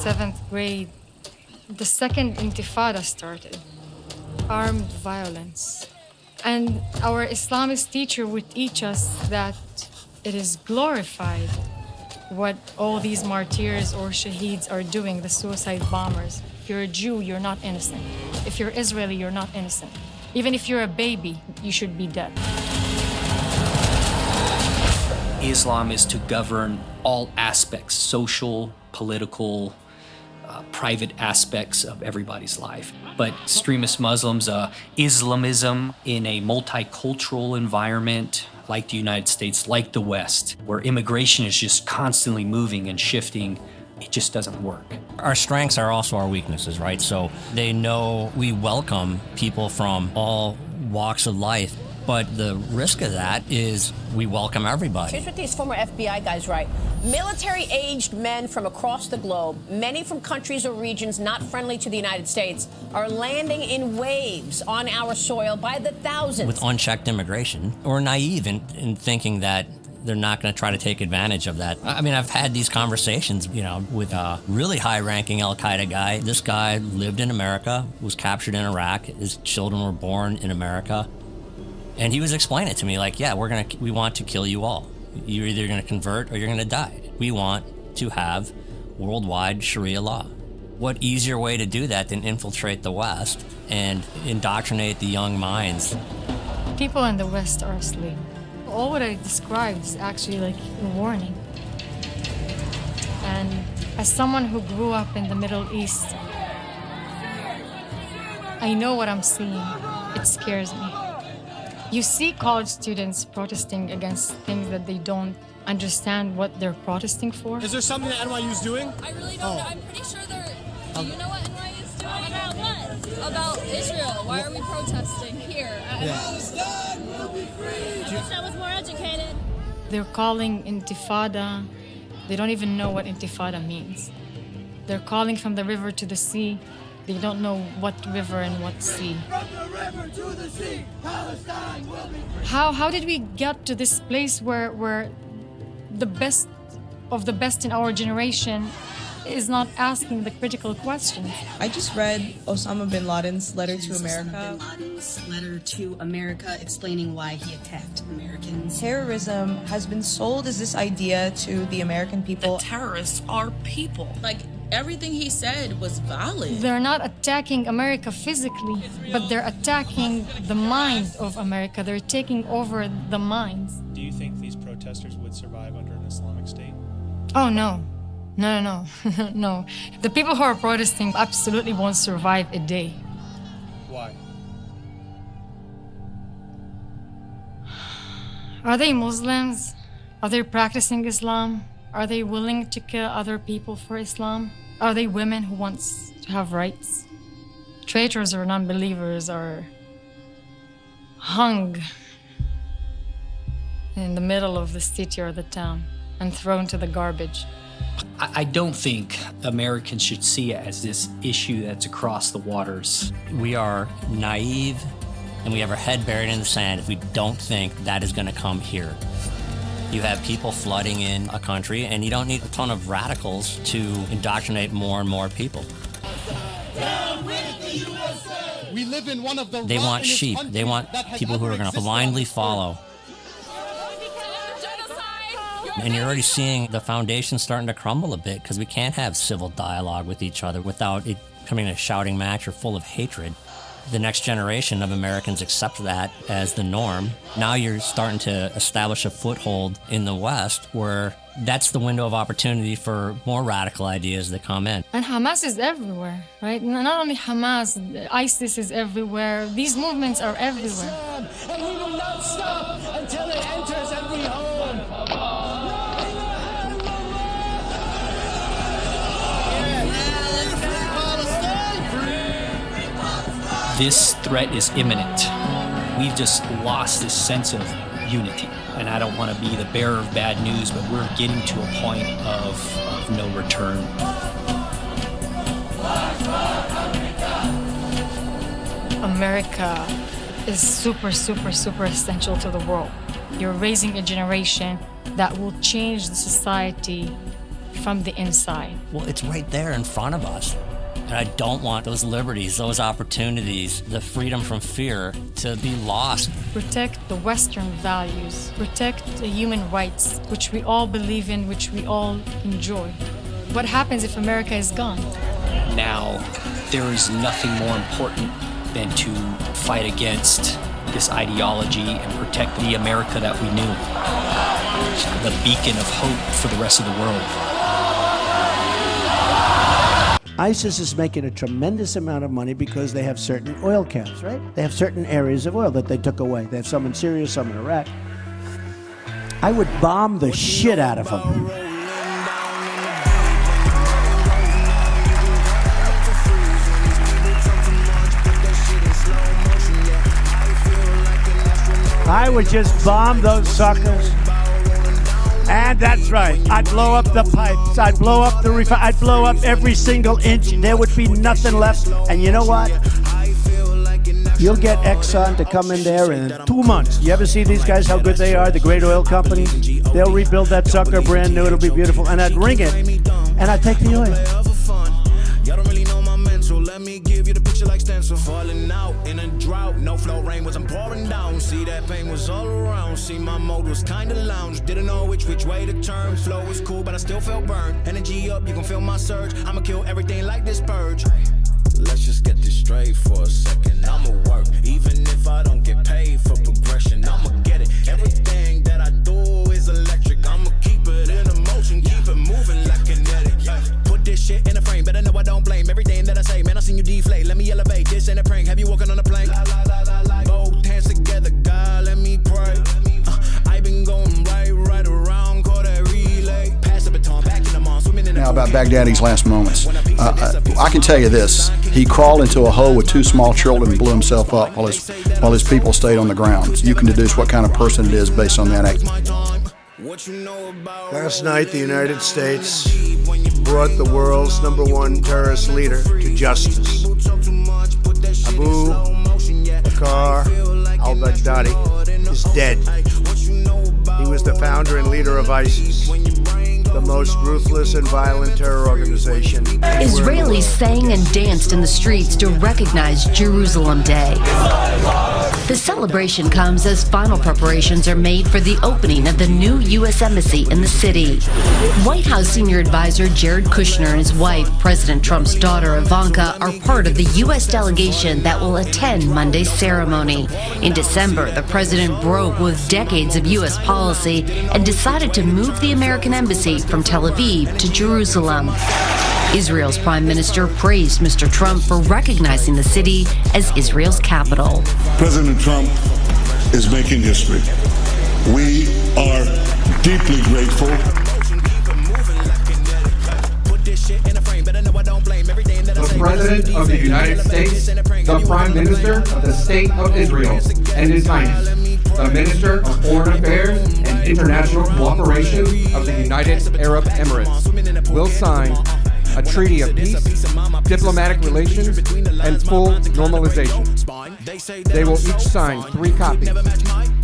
7th grade, the second intifada started. Armed violence. And our Islamist teacher would teach us that it is glorified what all these martyrs or shaheeds are doing, the suicide bombers. If you're a Jew, you're not innocent. If you're Israeli, you're not innocent. Even if you're a baby, you should be dead. Islam is to govern all aspects, social, political, private aspects of everybody's life. But extremist Muslims, Islamism in a multicultural environment like the United States, like the West, where immigration is just constantly moving and shifting, it just doesn't work. Our strengths are also our weaknesses, right? So they know we welcome people from all walks of life, but the risk of that is we welcome everybody. Here's what these former FBI guys write. Military-aged men from across the globe, many from countries or regions not friendly to the United States, are landing in waves on our soil by the thousands. With unchecked immigration, we're naive in thinking that they're not going to try to take advantage of that. I mean, I've had these conversations, with a really high-ranking Al-Qaeda guy. This guy lived in America, was captured in Iraq. His children were born in America. And he was explaining it to me like, yeah, we want to kill you all. You're either going to convert or you're going to die. We want to have worldwide Sharia law. What easier way to do that than infiltrate the West and indoctrinate the young minds? People in the West are asleep. All what I described is actually like a warning. And as someone who grew up in the Middle East, I know what I'm seeing. It scares me. You see college students protesting against things that they don't understand what they're protesting for. Is there something that NYU is doing? I really don't know. I'm pretty sure they're... Do you know what NYU is doing? About what? About Israel. Why are we protesting here? Palestine will be free! I wish I was more educated. They're calling intifada. They don't even know what intifada means. They're calling from the river to the sea. They don't know what river and what sea. From the river to the sea, Palestine will be free! How did we get to this place where the best of the best in our generation is not asking the critical questions? I just read Osama bin Laden's letter to America. Osama bin Laden's letter to America explaining why he attacked Americans. Terrorism has been sold as this idea to the American people. The terrorists are people. Like, everything he said was valid. They're not attacking America physically, but they're attacking the mind of America. They're taking over the minds. Do you think these protesters would survive under an Islamic state? Oh, no. No. No. The people who are protesting absolutely won't survive a day. Why? Are they Muslims? Are they practicing Islam? Are they willing to kill other people for Islam? Are they women who want to have rights? Traitors or non-believers are hung in the middle of the city or the town and thrown to the garbage. I don't think Americans should see it as this issue that's across the waters. We are naive and we have our head buried in the sand if we don't think that is going to come here. You have people flooding in a country, and you don't need a ton of radicals to indoctrinate more and more people. We live in one of the They want sheep. They want people who are going to blindly follow. And you're already seeing the foundation starting to crumble a bit because we can't have civil dialogue with each other without it becoming a shouting match or full of hatred. The next generation of Americans accept that as the norm. Now you're starting to establish a foothold in the West where that's the window of opportunity for more radical ideas that come in. And Hamas is everywhere, right? Not only Hamas, ISIS is everywhere. These movements are everywhere. And we will not stop until it enters every home. This threat is imminent. We've just lost this sense of unity. And I don't want to be the bearer of bad news, but we're getting to a point of no return. America is super essential to the world. You're raising a generation that will change the society from the inside. Well, it's right there in front of us. And I don't want those liberties, those opportunities, the freedom from fear to be lost. Protect the Western values. Protect the human rights, which we all believe in, which we all enjoy. What happens if America is gone? Now, there is nothing more important than to fight against this ideology and protect the America that we knew. The beacon of hope for the rest of the world. ISIS is making a tremendous amount of money because they have certain oil camps, right? They have certain areas of oil that they took away. They have some in Syria, some in Iraq. I would bomb the shit out of them. I would just bomb those suckers. And that's right. I'd blow up the pipes. I'd blow up the I'd blow up every single inch. There would be nothing left. And you know what? You'll get Exxon to come in there in 2 months. You ever see these guys, how good they are, the great oil company? They'll rebuild that sucker brand new. It'll be beautiful. And I'd ring it. And I'd take the oil. Y'all don't really know my mental. Let me give you the picture like stencil. Falling out in a drought. No flow rain wasn't pouring down. See that pain was all around. See my mode was kinda lounge. Didn't know which way to turn. Flow was cool, but I still felt burned. Energy up, you can feel my surge. I'ma kill everything like this purge. Let's just get this straight for a second. I'ma work, even if I don't get paid for progression. I'ma get it. Everything that I do is electric. I'ma keep it in motion, keep it moving like kinetic. Put this shit in a frame, better know I don't blame everything that I say. Man, I seen you deflate. Let me elevate. This ain't a prank. Have you walking on a plank? Both hands together, God, let me pray. I've been going right around, call that relay. Pass the baton, back in the mall, swimming in the. Now about Baghdadi's last moments. I can tell you this: he crawled into a hole with 2 small children and blew himself up while his people stayed on the ground. So you can deduce what kind of person it is based on that act. Last night, the United States brought the world's #1 terrorist leader to justice. Abu Bakr al-Baghdadi is dead. He was the founder and leader of ISIS, the most ruthless and violent terror organization. Israelis sang and danced in the streets to recognize Jerusalem Day. The celebration comes as final preparations are made for the opening of the new U.S. Embassy in the city. White House senior advisor Jared Kushner and his wife, President Trump's daughter Ivanka, are part of the U.S. delegation that will attend Monday's ceremony. In December, the president broke with decades of U.S. policy and decided to move the American embassy from Tel Aviv to Jerusalem. Israel's prime minister praised Mr. Trump for recognizing the city as Israel's capital. President Trump is making history. We are deeply grateful. The President of the United States, the Prime Minister of the State of Israel, and His Highness, the Minister of Foreign Affairs and International Cooperation of the United Arab Emirates, will sign a treaty of peace, diplomatic relations, and full normalization. They will each sign 3 copies,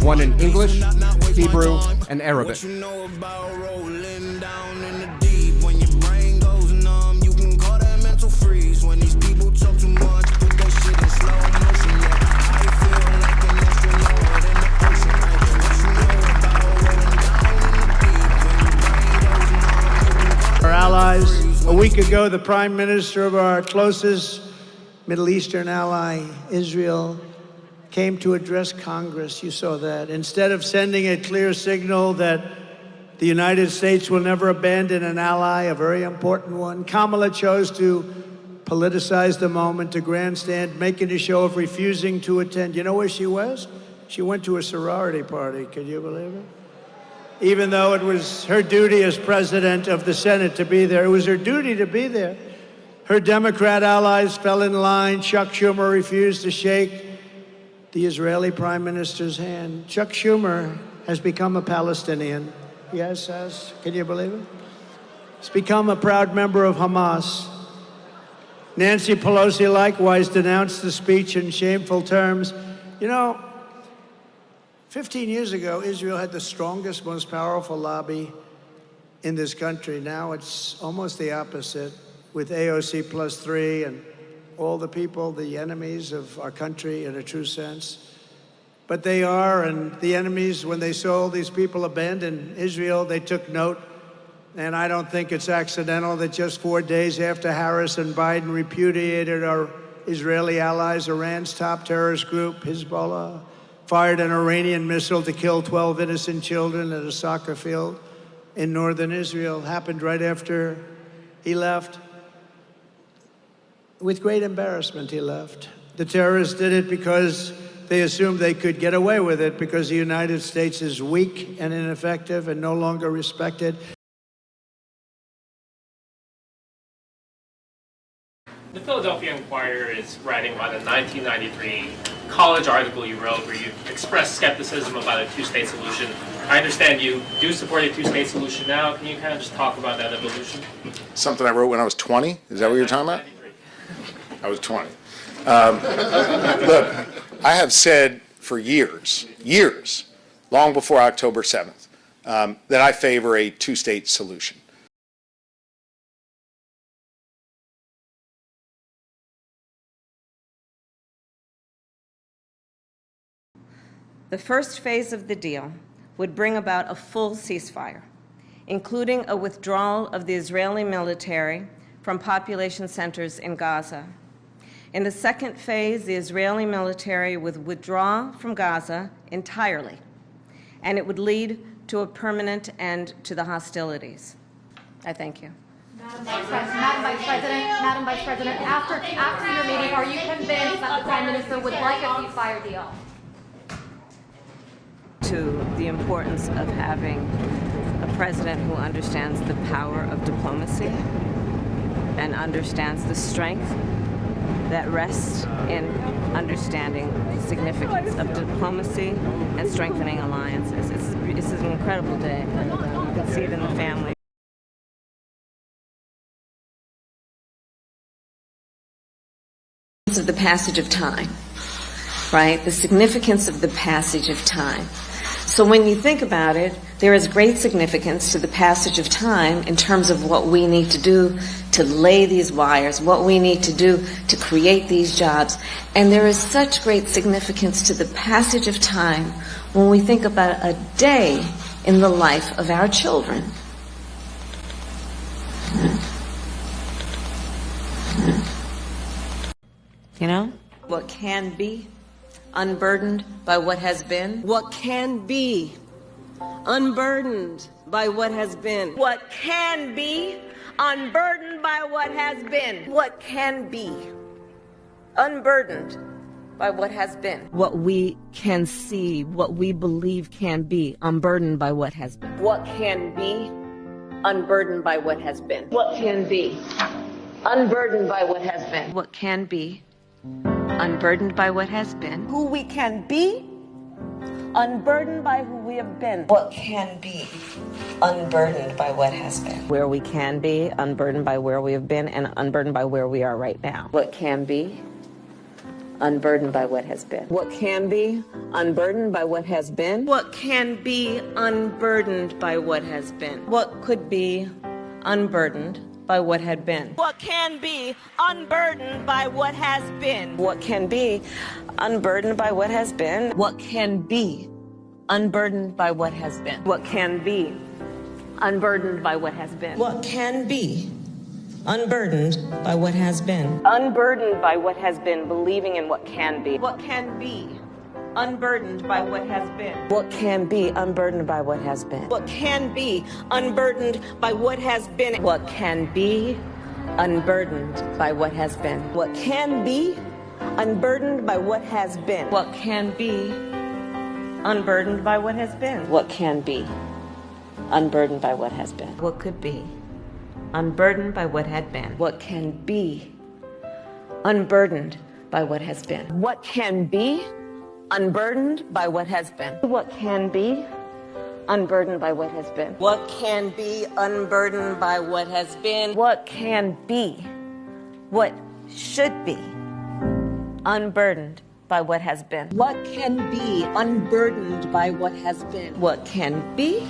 one in English, Hebrew, and Arabic. Our allies. A week ago, the Prime Minister of our closest Middle Eastern ally, Israel, came to address Congress. You saw that. Instead of sending a clear signal that the United States will never abandon an ally, a very important one, Kamala chose to politicize the moment, to grandstand, making a show of refusing to attend. You know where she was? She went to a sorority party. Can you believe it? Even though it was her duty as president of the Senate to be there. It was her duty to be there. Her Democrat allies fell in line. Chuck Schumer refused to shake the Israeli prime minister's hand. Chuck Schumer has become a Palestinian. Yes, has. Can you believe it? He's become a proud member of Hamas. Nancy Pelosi likewise denounced the speech in shameful terms. You know, 15 years ago, Israel had the strongest, most powerful lobby in this country. Now it's almost the opposite, with AOC plus 3 and all the people, the enemies of our country in a true sense. But they are, and the enemies, when they saw these people abandon Israel, they took note. And I don't think it's accidental that just 4 days after Harris and Biden repudiated our Israeli allies, Iran's top terrorist group, Hezbollah, fired an Iranian missile to kill 12 innocent children at a soccer field in northern Israel. Happened right after he left. With great embarrassment, he left. The terrorists did it because they assumed they could get away with it because the United States is weak and ineffective and no longer respected. The Philadelphia Inquirer is writing about a 1993 college article you wrote where you expressed skepticism about a two-state solution. I understand you do support a two-state solution now. Can you kind of just talk about that evolution? Something I wrote when I was 20? Is that what you're talking about? I was 20. Look, I have said for years, long before October 7th, that I favor a two-state solution. The first phase of the deal would bring about a full ceasefire, including a withdrawal of the Israeli military from population centers in Gaza. In the second phase, the Israeli military would withdraw from Gaza entirely, and it would lead to a permanent end to the hostilities. I thank you. Madam Vice President, after your meeting, are you convinced that the Prime Minister would like a ceasefire deal? To the importance of having a president who understands the power of diplomacy and understands the strength that rests in understanding the significance of diplomacy and strengthening alliances. It's an incredible day, and you can see it in the family. Of the passage of time, right? The significance of the passage of time. So when you think about it, there is great significance to the passage of time in terms of what we need to do to lay these wires, what we need to do to create these jobs. And there is such great significance to the passage of time when we think about a day in the life of our children. You know, what can be unburdened by what has been. What can be unburdened by what has been. What can be unburdened by what has been. What can be unburdened by what has been. What we can see, what we believe can be unburdened by what has been. What can be unburdened by what has been. What can be unburdened by what has been. What can be unburdened by what has been. Who we can be, unburdened by who we have been. What can be, unburdened by what has been. Where we can be, unburdened by where we have been, and unburdened by where we are right now. What can be, unburdened by what has been. What can be, unburdened by what has been. What can be, unburdened by what has been. What could be, unburdened by what had been. What can be unburdened by what has been. What can be unburdened by what has been. What can be unburdened by what has been. What can be unburdened by what has been. What can be unburdened by what has been. Unburdened by what has been, believing in what can be. What can be unburdened by what has been. What can be unburdened by what has been. What can be unburdened by what has been. What can be unburdened by what has been. What can be unburdened by what has been. What can be unburdened by what has been. What can be unburdened by what has been. What could be unburdened by what had been. What can be unburdened by what has been. What can be unburdened by what has been. What can be unburdened by what has been. What can be unburdened by what has been. What can be, what should be unburdened by what has been. What can be unburdened by what has been. What can be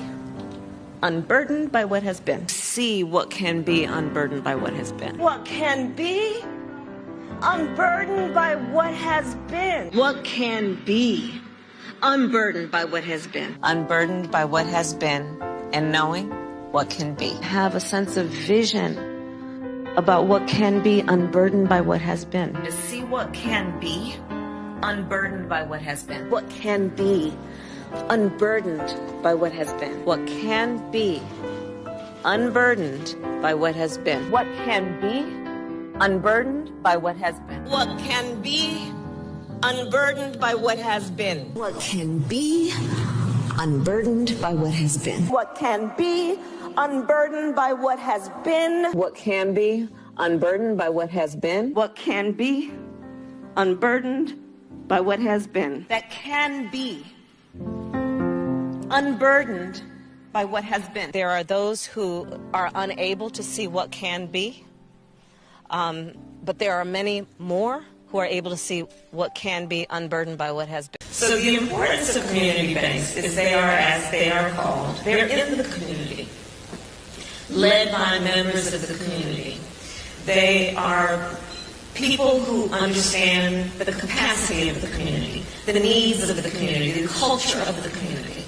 unburdened by what has been. See what can be unburdened by what has been. What can be unburdened by what has been. What can be unburdened by what has been. Unburdened by what has been and knowing what can be. Have a sense of vision about what can be unburdened by what has been. To see what can be unburdened by what has been. What can be unburdened by what has been. What can be unburdened by what has been. What can be unburdened by what has been. What can be unburdened by what has been. What can be unburdened by what has been. What can be unburdened by what has been. What can be unburdened by what has been. What can be unburdened by what has been. That can be unburdened by what has been. There are those who are unable to see what can be, but there are many more who are able to see what can be unburdened by what has been. So the importance of community banks is they are, as they are called, they're in the community, led by members of the community. They are people who understand the capacity of the community, the needs of the community, the culture of the community.